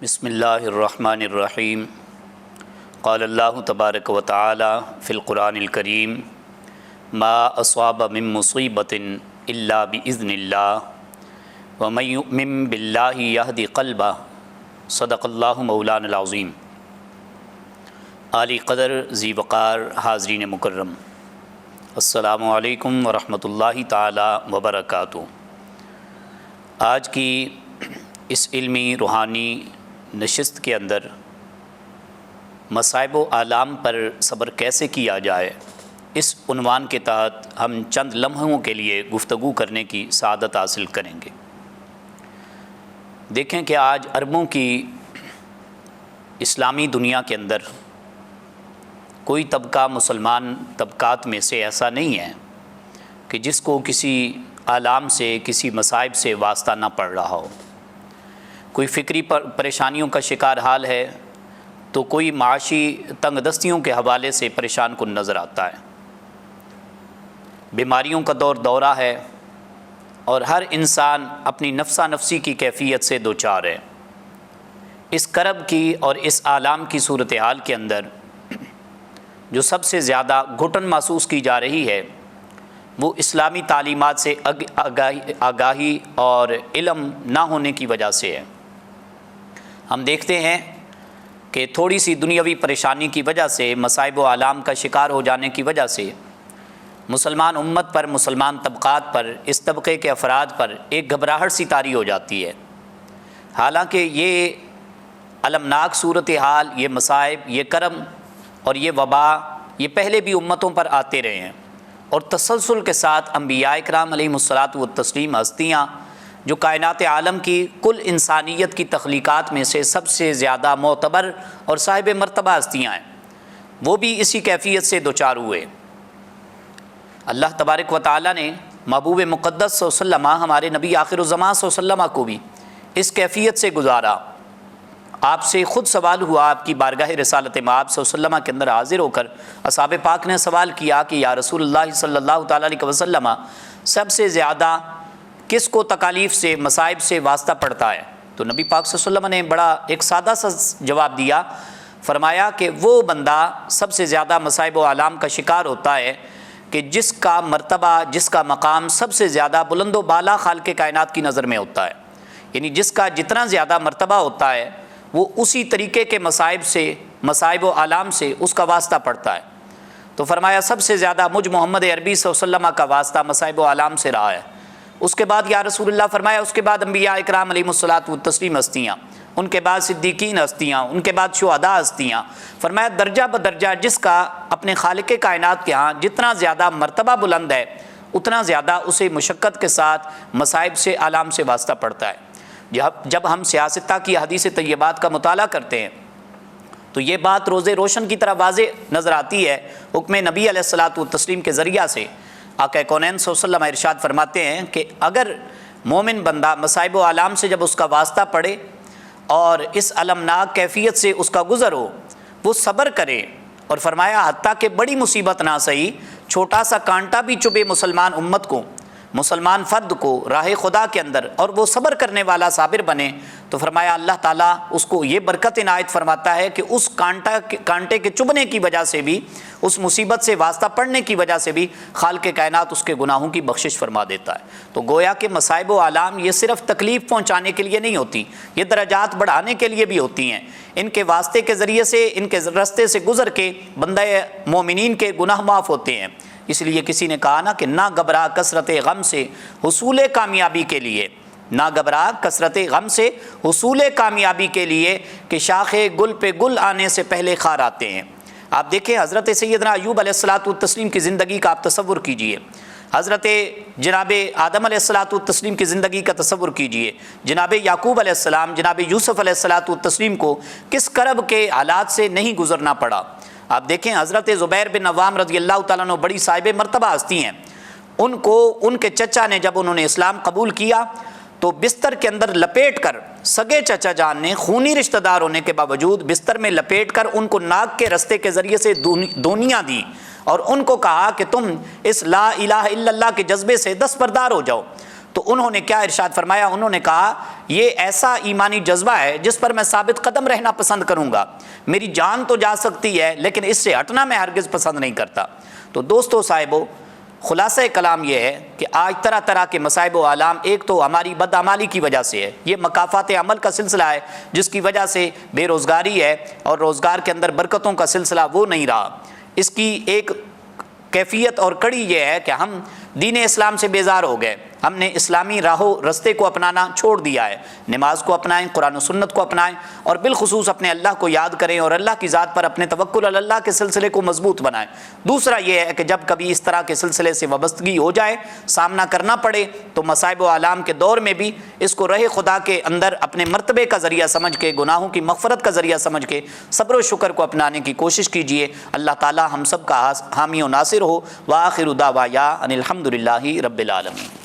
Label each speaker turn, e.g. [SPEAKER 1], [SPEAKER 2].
[SPEAKER 1] بسم اللہ الرحمن الرحیم قال اللہ تبارک و تعالی فی القرآن الکریم ما اصاب من مصیبت الا باذن اللہ ومن یؤمن باللہ یہد قلبہ صدق اللہ مولانا العظیم۔ عالی قدر ذی وقار حاضرین مکرم، السلام علیکم ورحمۃ اللہ تعالی وبرکاتہ۔ آج کی اس علمی روحانی نشست کے اندر مصائب و آلام پر صبر کیسے کیا جائے، اس عنوان کے تحت ہم چند لمحوں کے لیے گفتگو کرنے کی سعادت حاصل کریں گے۔ دیکھیں کہ آج عربوں کی اسلامی دنیا کے اندر کوئی طبقہ مسلمان طبقات میں سے ایسا نہیں ہے کہ جس کو کسی آلام سے، کسی مصائب سے واسطہ نہ پڑ رہا ہو۔ کوئی فکری پریشانیوں کا شکار حال ہے تو کوئی معاشی تنگ دستیوں کے حوالے سے پریشان کن نظر آتا ہے۔ بیماریوں کا دورہ ہے اور ہر انسان اپنی نفسا نفسی کی کیفیت سے دوچار ہے۔ اس کرب کی اور اس آلام کی صورتحال کے اندر جو سب سے زیادہ گھٹن محسوس کی جا رہی ہے وہ اسلامی تعلیمات سے آگاہی اور علم نہ ہونے کی وجہ سے ہے۔ ہم دیکھتے ہیں کہ تھوڑی سی دنیاوی پریشانی کی وجہ سے، مصائب و آلام کا شکار ہو جانے کی وجہ سے مسلمان امت پر، مسلمان طبقات پر، اس طبقے کے افراد پر ایک گھبراہٹ سی طاری ہو جاتی ہے۔ حالانکہ یہ المناک صورتحال، یہ مصائب، یہ کرم اور یہ وبا یہ پہلے بھی امتوں پر آتے رہے ہیں اور تسلسل کے ساتھ انبیاء کرام علیہم الصلاۃ والتسلیم ہستیاں جو کائنات عالم کی کل انسانیت کی تخلیقات میں سے سب سے زیادہ معتبر اور صاحب مرتبہ ہستیاں ہیں، وہ بھی اسی کیفیت سے دوچار ہوئے۔ اللہ تبارک و تعالیٰ نے محبوب مقدس صلی اللہ علیہ وسلم، ہمارے نبی آخر الزمان صلی اللہ علیہ وسلم کو بھی اس کیفیت سے گزارا۔ آپ سے خود سوال ہوا، آپ کی بارگاہ رسالت مآب صلی اللہ علیہ وسلم کے اندر حاضر ہو کر اصحاب پاک نے سوال کیا کہ یا رسول اللہ صلی اللہ تعالیٰ علیہ وسلم، سب سے زیادہ کس کو تکالیف سے، مصائب سے واسطہ پڑتا ہے؟ تو نبی پاک صلی اللہ علیہ وسلم نے بڑا ایک سادہ سا جواب دیا، فرمایا کہ وہ بندہ سب سے زیادہ مصائب و آلام کا شکار ہوتا ہے کہ جس کا مرتبہ، جس کا مقام سب سے زیادہ بلند و بالا خالق کائنات کی نظر میں ہوتا ہے۔ یعنی جس کا جتنا زیادہ مرتبہ ہوتا ہے وہ اسی طریقے کے مصائب سے، مصائب و آلام سے اس کا واسطہ پڑتا ہے۔ تو فرمایا سب سے زیادہ مجھ محمد عربی صلی اللہ علیہ وسلم کا واسطہ مصائب و آلام سے رہا ہے۔ اس کے بعد یا رسول اللہ فرمایا، اس کے بعد انبیاء اکرام علیہم الصلاۃ والتسلیم ہستیاں، ان کے بعد صدیقین ہستیاں، ان کے بعد شہداء ہستیاں۔ فرمایا درجہ بدرجہ جس کا اپنے خالق کائنات کے ہاں جتنا زیادہ مرتبہ بلند ہے اتنا زیادہ اسے مشقت کے ساتھ مصائب سے، آلام سے واسطہ پڑتا ہے۔ جب ہم سیاستہ کی حدیث طیبات کا مطالعہ کرتے ہیں تو یہ بات روز روشن کی طرح واضح نظر آتی ہے۔ حکم نبی علیہ الصلاۃ والتسلیم کے ذریعہ سے آقا کونین صلی اللہ علیہ وسلم ارشاد فرماتے ہیں کہ اگر مومن بندہ مصائب و آلام سے جب اس کا واسطہ پڑے اور اس المناک کیفیت سے اس کا گزر ہو، وہ صبر کرے، اور فرمایا حتیٰ کہ بڑی مصیبت نہ سہی، چھوٹا سا کانٹا بھی چبھے مسلمان امت کو، مسلمان فرد کو راہ خدا کے اندر، اور وہ صبر کرنے والا صابر بنے، تو فرمایا اللہ تعالیٰ اس کو یہ برکت عنایت فرماتا ہے کہ اس کانٹے کے چبھنے کی وجہ سے بھی، اس مصیبت سے واسطہ پڑنے کی وجہ سے بھی خالق کائنات اس کے گناہوں کی بخشش فرما دیتا ہے۔ تو گویا کہ مصائب و آلام یہ صرف تکلیف پہنچانے کے لیے نہیں ہوتی، یہ درجات بڑھانے کے لیے بھی ہوتی ہیں۔ ان کے واسطے کے ذریعے سے، ان کے رستے سے گزر کے بندہ مومنین کے گناہ معاف ہوتے ہیں۔ اس لیے کسی نے کہا نا کہ نہ گھبرا کثرت غم سے حصول کامیابی کے لیے، نہ گھبرا کثرت غم سے حصول کامیابی کے لیے کہ شاخ گل پہ گل آنے سے پہلے خار آتے ہیں۔ آپ دیکھیں حضرت سیدنا ایوب علیہ الصلاۃ والتسلیم کی زندگی کا آپ تصور کیجئے، حضرت جناب آدم علیہ الصلاۃ والتسلیم کی زندگی کا تصور کیجئے، جناب یعقوب علیہ السلام، جناب یوسف علیہ الصلاۃ والتسلیم کو کس کرب کے حالات سے نہیں گزرنا پڑا۔ آپ دیکھیں حضرت زبیر بن عوام رضی اللہ تعالیٰ عنہ بڑی صاحب مرتبہ ہستی ہیں، ان کو ان کے چچا نے جب انہوں نے اسلام قبول کیا تو بستر کے اندر لپیٹ کر، سگے چچا جان نے خونی رشتہ دار ہونے کے باوجود بستر میں لپیٹ کر ان کو ناک کے رستے کے ذریعے سے دونیاں دی اور ان کو کہا کہ تم اس لا الہ الا اللہ کے جذبے سے دستبردار ہو جاؤ۔ تو انہوں نے کیا ارشاد فرمایا؟ انہوں نے کہا یہ ایسا ایمانی جذبہ ہے جس پر میں ثابت قدم رہنا پسند کروں گا، میری جان تو جا سکتی ہے لیکن اس سے ہٹنا میں ہرگز پسند نہیں کرتا۔ تو دوستو صاحبو، خلاصہ کلام یہ ہے کہ آج طرح طرح کے مصائب و آلام ایک تو ہماری بدعمالی کی وجہ سے ہے، یہ مکافات عمل کا سلسلہ ہے جس کی وجہ سے بے روزگاری ہے اور روزگار کے اندر برکتوں کا سلسلہ وہ نہیں رہا۔ اس کی ایک کیفیت اور کڑی یہ ہے کہ ہم دین اسلام سے بیزار ہو گئے، ہم نے اسلامی راہو رستے کو اپنانا چھوڑ دیا ہے۔ نماز کو اپنائیں، قرآن و سنت کو اپنائیں، اور بالخصوص اپنے اللہ کو یاد کریں اور اللہ کی ذات پر اپنے توکل علی اللہ کے سلسلے کو مضبوط بنائیں۔ دوسرا یہ ہے کہ جب کبھی اس طرح کے سلسلے سے وابستگی ہو جائے، سامنا کرنا پڑے، تو مصائب و آلام کے دور میں بھی اس کو رہ خدا کے اندر اپنے مرتبے کا ذریعہ سمجھ کے، گناہوں کی مغفرت کا ذریعہ سمجھ کے صبر و شکر کو اپنانے کی کوشش کیجیے۔ اللہ تعالی ہم سب کا حامی و ناصر ہو۔ وآخر دعوایا ان الحمد للہ رب العالمین۔